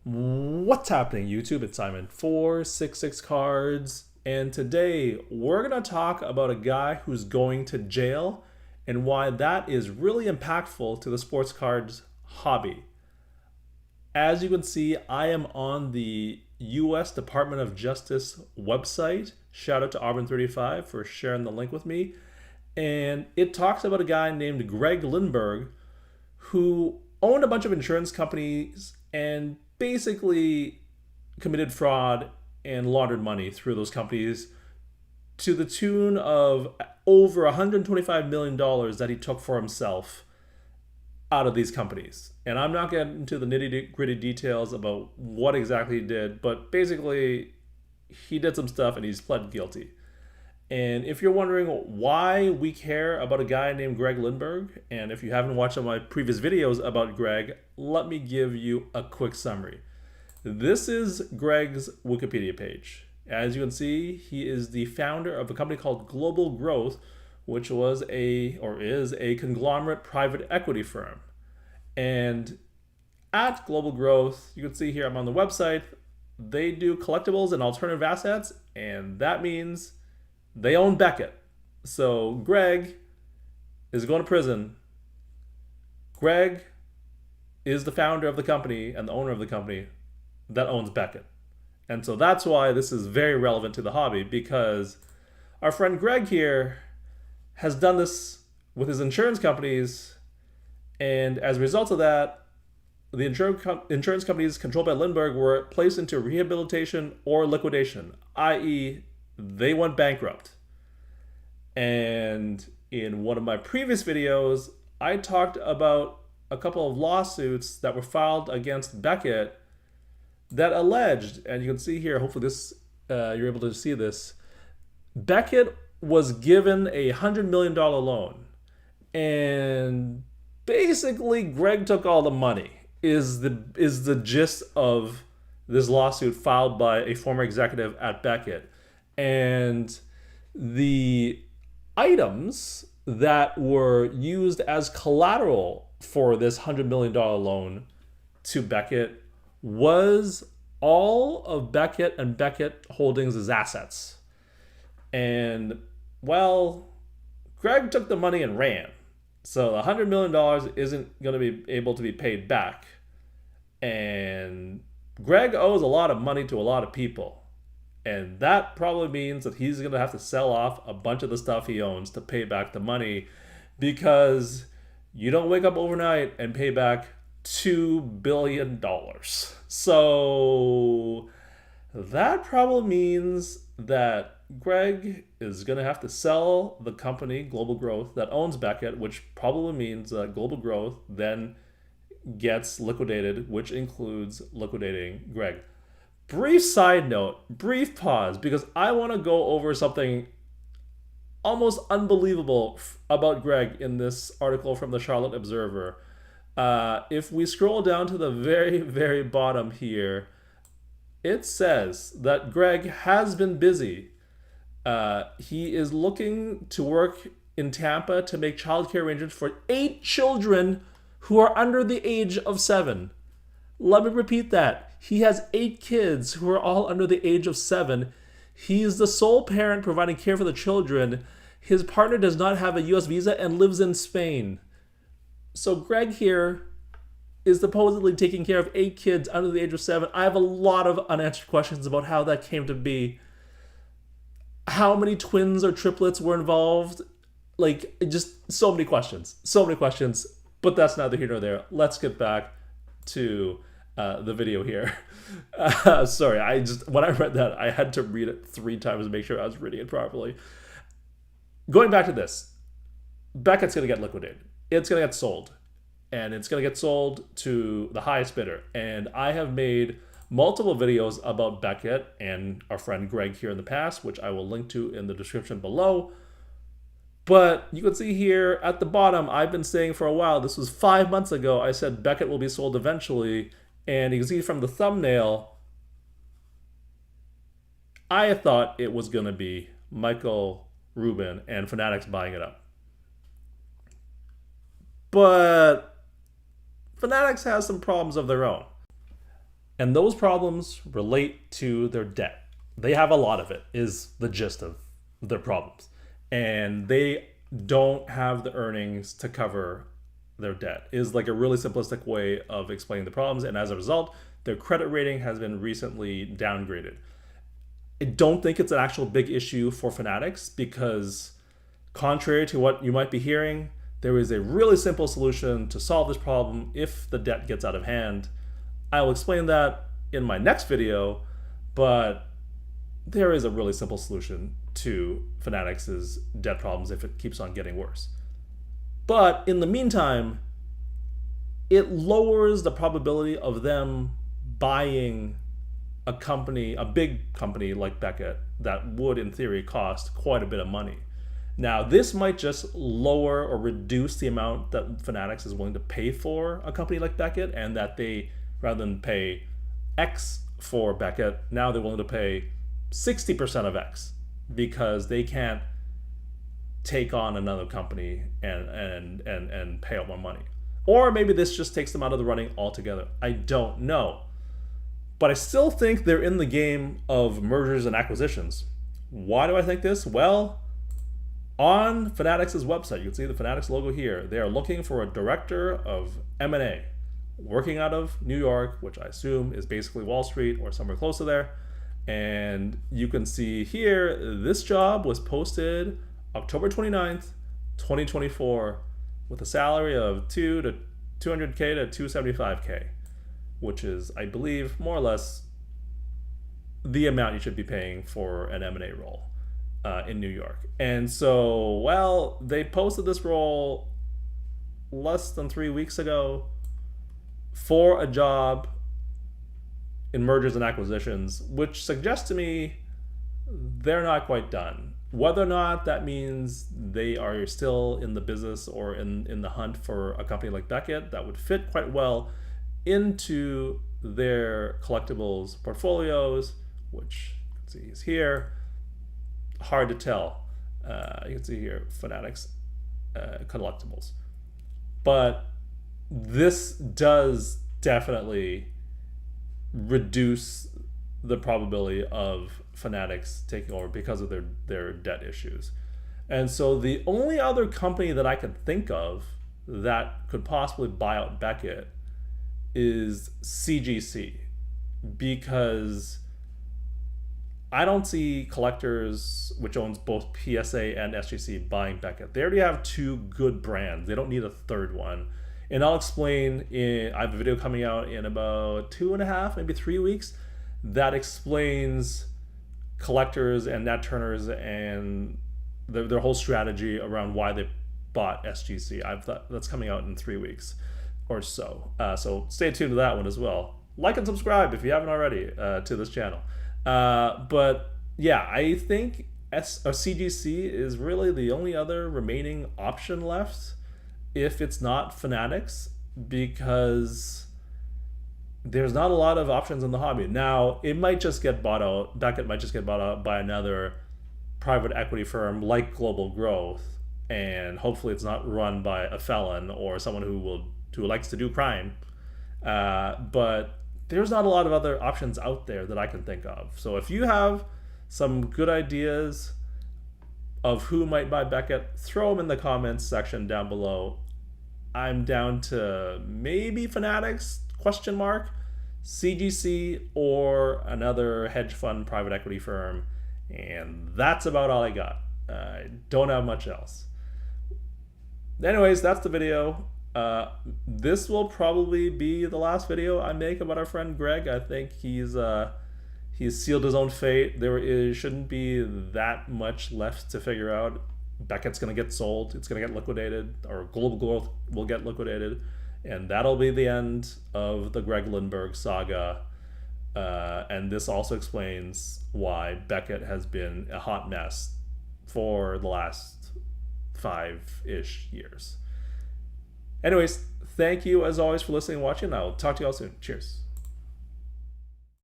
What's happening, YouTube? It's Simon 466 Cards, and today we're going to talk about a guy who's going to jail and why that is really impactful to the sports cards hobby. As you can see, I am on the U.S. Department of Justice website. Shout out to Auburn35 for sharing the link with me. And it talks about a guy named Greg Lindberg who owned a bunch of insurance companies and basically committed fraud and laundered money through those companies to the tune of over $125 million that he took for himself out of these companies. And I'm not getting into the nitty gritty details about what exactly he did, but basically he did some stuff and he's pled guilty. And if you're wondering why we care about a guy named Greg Lindberg, and if you haven't watched some of my previous videos about Greg, let me give you a quick summary. This is Greg's Wikipedia page. As you can see, he is the founder of a company called Global Growth, which is a conglomerate private equity firm. And at Global Growth, you can see here, I'm on the website, they do collectibles and alternative assets, and that means they own Beckett. So Greg is going to prison. Greg is the founder of the company and the owner of the company that owns Beckett. And so that's why this is very relevant to the hobby, because our friend Greg here has done this with his insurance companies, and as a result of that, the insurance companies controlled by Lindberg were placed into rehabilitation or liquidation, i.e., they went bankrupt. And in one of my previous videos, I talked about a couple of lawsuits that were filed against Beckett that alleged, and you can see here, hopefully this you're able to see this, Beckett was given a $100 million loan, and basically Greg took all the money, is the gist of this lawsuit filed by a former executive at Beckett. And the items that were used as collateral for this $100 million loan to Beckett was all of Beckett and Beckett Holdings' assets. And, well, Greg took the money and ran. So the $100 million isn't going to be able to be paid back. And Greg owes a lot of money to a lot of people. And that probably means that he's going to have to sell off a bunch of the stuff he owns to pay back the money, because you don't wake up overnight and pay back $2 billion. So that probably means that Greg is going to have to sell the company, Global Growth, that owns Beckett, which probably means that Global Growth then gets liquidated, which includes liquidating Greg. Brief side note, brief pause, because I want to go over something almost unbelievable about Greg in this article from the Charlotte Observer. If we scroll down to the very, very bottom here, it says that Greg has been busy. He is looking to work in Tampa to make childcare arrangements for 8 children who are under the age of 7. Let me repeat that. He has 8 kids who are all under the age of 7. He is the sole parent providing care for the children. His partner does not have a U.S. visa and lives in Spain. So Greg here is supposedly taking care of 8 kids under the age of 7. I have a lot of unanswered questions about how that came to be. How many twins or triplets were involved? Like, just so many questions. So many questions. But that's neither here nor there. Let's get back to the video here. Sorry, when I read that, I had to read it 3 times to make sure I was reading it properly. Going back to this, Beckett's going to get liquidated. It's going to get sold. And it's going to get sold to the highest bidder. And I have made multiple videos about Beckett and our friend Greg here in the past, which I will link to in the description below. But you can see here at the bottom, I've been saying for a while, this was 5 months ago, I said Beckett will be sold eventually. And you can see from the thumbnail, I thought it was going to be Michael Rubin and Fanatics buying it up. But Fanatics has some problems of their own. And those problems relate to their debt. They have a lot of it, is the gist of their problems. And they don't have the earnings to cover their debt, is like a really simplistic way of explaining the problems. And as a result, their credit rating has been recently downgraded. I don't think it's an actual big issue for Fanatics because, contrary to what you might be hearing, there is a really simple solution to solve this problem if the debt gets out of hand. I'll explain that in my next video, but there is a really simple solution to Fanatics' debt problems if it keeps on getting worse. But in the meantime, it lowers the probability of them buying a company, a big company like Beckett, that would in theory cost quite a bit of money. Now, this might just lower or reduce the amount that Fanatics is willing to pay for a company like Beckett, and that they, rather than pay X for Beckett, now they're willing to pay 60% of X because they can't take on another company and pay out more money. Or maybe this just takes them out of the running altogether. I don't know. But I still think they're in the game of mergers and acquisitions. Why do I think this? Well, on Fanatics' website, you can see the Fanatics logo here. They are looking for a director of M&A, working out of New York, which I assume is basically Wall Street or somewhere close to there. And you can see here, this job was posted October 29th, 2024, with a salary of $200K to $275K, which is, I believe, more or less the amount you should be paying for an M&A role in New York. And so, well, they posted this role less than 3 weeks ago for a job in mergers and acquisitions, which suggests to me they're not quite done. Whether or not that means they are still in the business or in the hunt for a company like Beckett that would fit quite well into their collectibles portfolios, which you can see is here. Hard to tell. You can see here, Fanatics collectibles. But this does definitely reduce the probability of Fanatics taking over because of their debt issues. And so the only other company that I could think of that could possibly buy out Beckett is CGC, because I don't see Collectors, which owns both PSA and SGC, buying Beckett. They already have two good brands. They don't need a third one. And I'll explain, I have a video coming out in about 2.5, maybe 3 weeks, that explains Collectors and Nat Turner's and their whole strategy around why they bought SGC. That's coming out in 3 weeks or so. So stay tuned to that one as well. Like and subscribe if you haven't already to this channel. But yeah, I think CGC is really the only other remaining option left if it's not Fanatics, because there's not a lot of options in the hobby. Now, it might just get bought out. Beckett might just get bought out by another private equity firm like Global Growth, and hopefully it's not run by a felon or someone who likes to do crime. But there's not a lot of other options out there that I can think of. So if you have some good ideas of who might buy Beckett, throw them in the comments section down below. I'm down to maybe Fanatics, CGC, or another hedge fund private equity firm. And that's about all I got. I don't have much else. Anyways, that's the video. This will probably be the last video I make about our friend Greg. I think he's sealed his own fate. Shouldn't be that much left to figure out. Beckett's going to get sold. It's going to get liquidated, or Global Growth will get liquidated. And that'll be the end of the Greg Lindberg saga. And this also explains why Beckett has been a hot mess for the last 5-ish years. Anyways, thank you as always for listening and watching. I'll talk to you all soon. Cheers.